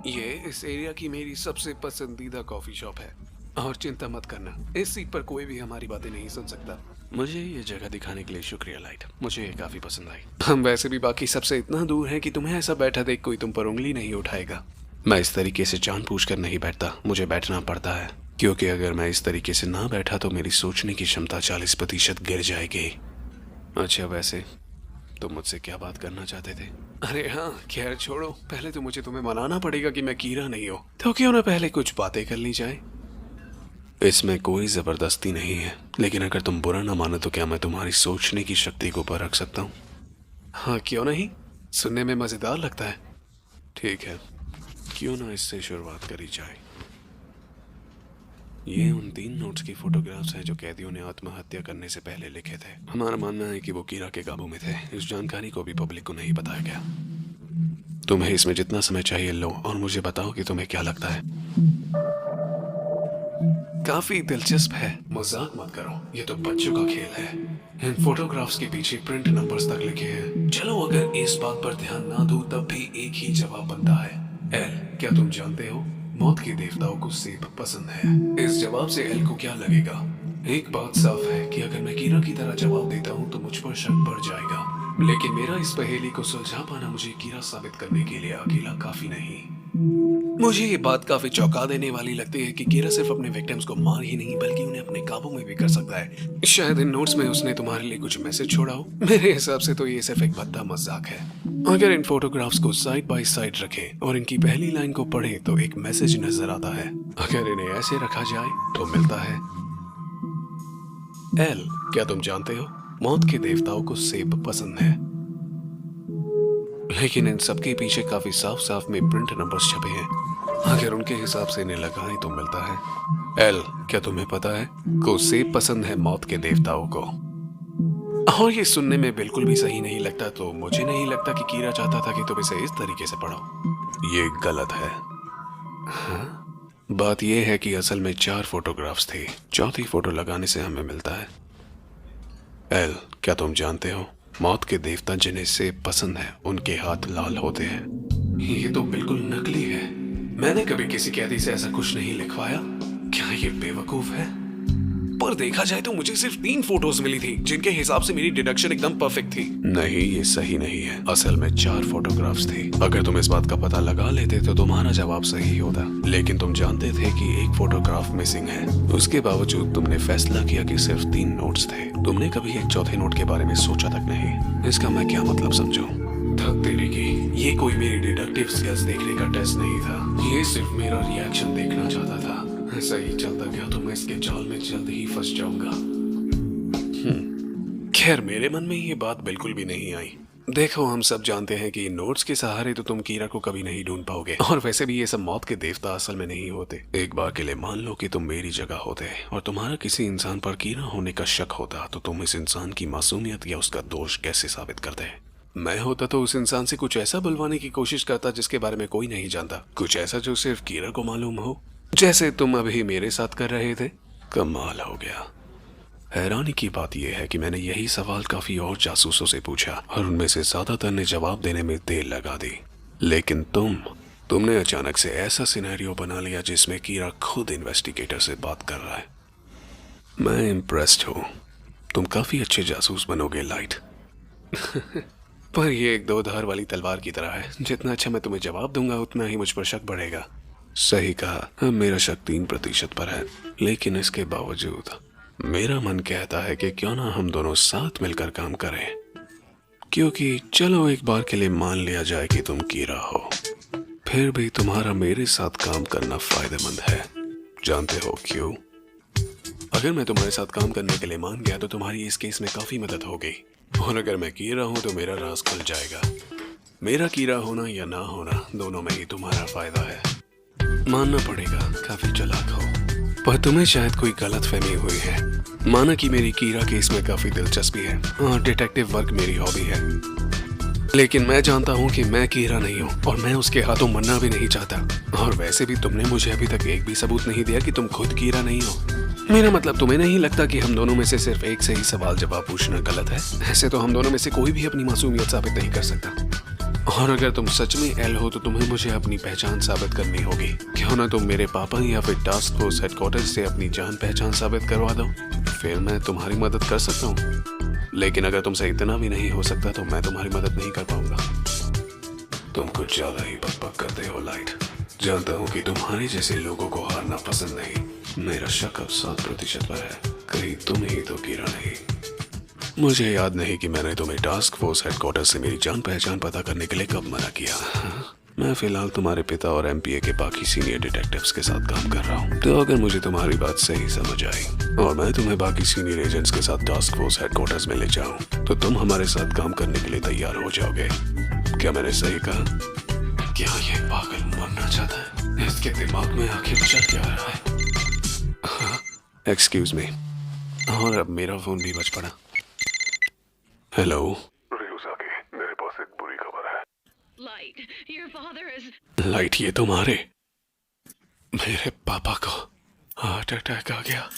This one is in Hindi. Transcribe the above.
ये इस एरिया की मेरी सबसे पसंदीदा कॉफी शॉप है और चिंता मत करना, इस सीट पर कोई भी हमारी बातें नहीं सुन सकता। मुझे ये जगह दिखाने के लिए शुक्रिया लाइट, मुझे ये काफी पसंद आई। हम वैसे भी बाकी सबसे इतना दूर हैं कि तुम्हें ऐसा बैठा देख कोई तुम पर उंगली नहीं उठाएगा। मैं इस तरीके से जानबूझकर नहीं बैठता, मुझे बैठना पड़ता है क्योंकि अगर मैं इस तरीके से ना बैठा तो मेरी सोचने की क्षमता 40% गिर जाएगी। अच्छा वैसे तुम मुझसे क्या बात करना चाहते थे? अरे हाँ, खैर छोड़ो, पहले तो मुझे तुम्हें मनाना पड़ेगा कि मैं कीरा नहीं हूँ, तो क्यों ना पहले कुछ बातें कर ली जाए। इसमें कोई जबरदस्ती नहीं है, लेकिन अगर तुम बुरा ना मानो तो क्या मैं तुम्हारी सोचने की शक्ति को परख सकता हूँ? हाँ क्यों नहीं, सुनने में मजेदार लगता है। ठीक है, क्यों ना इससे शुरुआत करी जाए। ये उन 3 नोट्स की फोटोग्राफ्स हैं जो कैदियों ने आत्महत्या करने से पहले लिखे थे। हमारा मानना है कि वो कीरा के काबू में थे। इस जानकारी को भी पब्लिक को नहीं बताया गया। तुम्हें इसमें जितना समय चाहिए लो और मुझे बताओ कि तुम्हें क्या लगता है। काफी दिलचस्प है, मजाक मत करो, ये तो बच्चों का खेल है। इन फोटोग्राफ्स के पीछे प्रिंट नंबर्स तक लिखे हैं। चलो अगर इस बात पर ध्यान ना दूं तब भी एक ही जवाब बनता है। एल, क्या तुम जानते हो मौत के देवताओं को सेब पसंद है? इस जवाब से एल को क्या लगेगा? एक बात साफ है कि अगर मैं कीरा की तरह जवाब देता हूँ तो मुझ पर शक बढ़ जाएगा, लेकिन मेरा इस पहेली को सुलझा पाना मुझे कीरा साबित करने के लिए अकेला काफी नहीं। मुझे ये बात काफी चौंका देने वाली लगती है कि कीरा सिर्फ अपने विक्टिम्स को मार ही नहीं बल्कि उन्हें अपने काबू में भी कर सकता है। शायद इन नोट्स में उसने तुम्हारे लिए कुछ मैसेज छोड़ा हो। मेरे हिसाब से तो ये सिर्फ एक भद्दा मजाक है। अगर इन फोटोग्राफ्स को साइड बाय साइड रखें और इनकी पहली लाइन को पढ़ें तो एक मैसेज नजर आता है। अगर इन्हें ऐसे रखा जाए तो मिलता है, एल, क्या तुम जानते हो मौत के देवताओं को सेब पसंद है? लेकिन इन सबके पीछे काफी साफ साफ में प्रिंट नंबर्स छपे हैं। अगर उनके हिसाब से इन्हें लगाएं तो मिलता है, एल, क्या तुम्हें पता है को सेब पसंद है मौत के देवताओं को? और ये सुनने में बिल्कुल भी सही नहीं लगता, तो मुझे नहीं लगता कि कीरा चाहता था कि तुम इसे इस तरीके से पढ़ो। ये गलत है। हाँ? बात यह है कि असल में 4 फोटोग्राफ्स थी, चौथी फोटो लगाने से हमें मिलता है। एल, क्या तुम जानते हो मौत के देवता जिन्हें सेब पसंद है उनके हाथ लाल होते हैं? ये तो बिल्कुल नकली है। मैंने कभी किसी कैदी से ऐसा कुछ नहीं लिखवाया। क्या ये बेवकूफ है? पर देखा जाए तो मुझे सिर्फ 3 फोटोज मिली थी जिनके हिसाब से मेरी डिडक्शन एकदम परफेक्ट थी। नहीं, ये सही नहीं है। असल में 4 फोटोग्राफ्स थी। अगर तुम इस बात का पता लगा लेते तो तुम्हारा जवाब सही होता, लेकिन तुम जानते थे कि एक फोटोग्राफ मिसिंग है। उसके बावजूद तुमने फैसला किया कि सिर्फ 3 नोट्स थे। तुमने कभी एक चौथे नोट के बारे में सोचा तक नहीं। इसका मैं क्या मतलब समझूं? थक तेरे की, ये कोई मेरी डिडक्टिव स्किल्स देखने का टेस्ट नहीं था। ये सिर्फ मेरा रिएक्शन देखना चाहता था। ऐसा ही चलता गया तो मैं इसके जाल में जल्द ही फंस जाऊंगा। खैर, मेरे मन में ये बात बिल्कुल भी नहीं आई। देखो, हम सब जानते हैं कि नोट्स के सहारे तो तुम कीरा को कभी नहीं ढूंढ पाओगे, और वैसे भी ये सब मौत के देवता असल में नहीं होते। एक बार के लिए मान लो कि तुम मेरी जगह होते और तुम्हारा किसी इंसान पर कीरा होने का शक होता, तो तुम इस इंसान की मासूमियत या उसका दोष कैसे साबित करते? मैं होता तो उस इंसान से कुछ ऐसा बुलवाने की कोशिश करता जिसके बारे में कोई नहीं जानता, कुछ ऐसा जो सिर्फ कीरा को मालूम हो, जैसे तुम अभी मेरे साथ कर रहे थे। कमाल हो गया। हैरानी की बात यह है कि मैंने यही सवाल काफी और जासूसों से पूछा और उनमें से ज्यादातर ने जवाब देने में देर लगा दी, लेकिन तुमने अचानक से ऐसा सिनेरियो बना लिया जिसमें कीरा खुद इन्वेस्टिगेटर से बात कर रहा है। मैं इम्प्रेस्ड हूँ। तुम काफी अच्छे जासूस बनोगे लाइट। पर ये एक 2 धार वाली तलवार की तरह है। जितना अच्छा मैं तुम्हें जवाब दूंगा उतना ही मुझ पर शक बढ़ेगा। सही कहा, अब मेरा शक 3% पर है, लेकिन इसके बावजूद मेरा मन कहता है कि क्यों ना हम दोनों साथ मिलकर काम करें। क्योंकि चलो एक बार के लिए मान लिया जाए कि तुम कीरा हो, फिर भी तुम्हारा मेरे साथ काम करना फायदेमंद है। जानते हो क्यों? अगर मैं तुम्हारे साथ काम करने के लिए मान गया तो तुम्हारी इस केस में काफी मदद होगी, और अगर मैं कीरा हूं तो मेरा राज खुल जाएगा। मेरा कीरा होना या ना होना, दोनों में ही तुम्हारा फायदा है। मानना पड़ेगा, काफी चालाक हो, पर तुम्हें शायद कोई गलतफहमी हुई है। माना कि मेरी कीरा केस में काफी दिलचस्पी है और डिटेक्टिव वर्क मेरी हॉबी है, लेकिन मैं जानता हूँ कि मैं कीरा नहीं हूँ और मैं उसके हाथों मरना भी नहीं चाहता। और वैसे भी तुमने मुझे अभी तक एक भी सबूत नहीं दिया कि तुम खुद कीरा नहीं हो। मेरा मतलब, तुम्हें नहीं लगता कि हम दोनों में से सिर्फ एक से ही सवाल जवाब पूछना गलत है? ऐसे तो हम दोनों में से कोई भी अपनी मासूमियत साबित नहीं कर सकता। और अगर तुम सच में एल हो तो तुम्हें मुझे अपनी पहचान साबित करनी होगी। क्यों ना तुम मेरे पापा या फिर टास्क फोर्स हेडक्वार्टर से अपनी जान पहचान साबित करवा दो, फिर मैं तुम्हारी मदद कर सकता हूँ। लेकिन अगर तुमसे इतना भी नहीं हो सकता तो मैं तुम्हारी मदद नहीं कर पाऊंगा। तुम कुछ ज्यादा ही बकबक करते हो लाइट। जानता हूँ कि तुम्हारे जैसे लोगों को हारना पसंद नहीं। मेरा शक अब 7% पर है, कहीं तुम ही तो कीरा नहीं। मुझे याद नहीं कि मैंने तुम्हें टास्क फोर्स हेडक्वार्टर से मेरी जान पहचान पता करने के लिए कब मना किया। मैं फिलहाल तुम्हारे पिता और एमपीए के बाकी सीनियर डिटेक्टिव्स के साथ काम कर रहा हूँ। तो अगर मुझे तुम्हारी बात सही समझ आई और मैं तुम्हें बाकी सीनियर एजेंट्स के साथ टास्क फोर्स हेडक्वार्टर्स में ले जाऊँ तो तुम हमारे साथ काम करने के लिए तैयार हो जाओगे। क्या मैंने सही कहा? क्या ये पागल मरना चाहता है? इसके दिमाग में आखिर चल क्या रहा है? Excuse me. और अब मेरा फोन भी बज पड़ा। हेलो। रियुसाकी, मेरे पास एक बुरी खबर है। Light, your father is. Light, ये तुम्हारे मेरे पापा को हार्ट अटैक आ गया।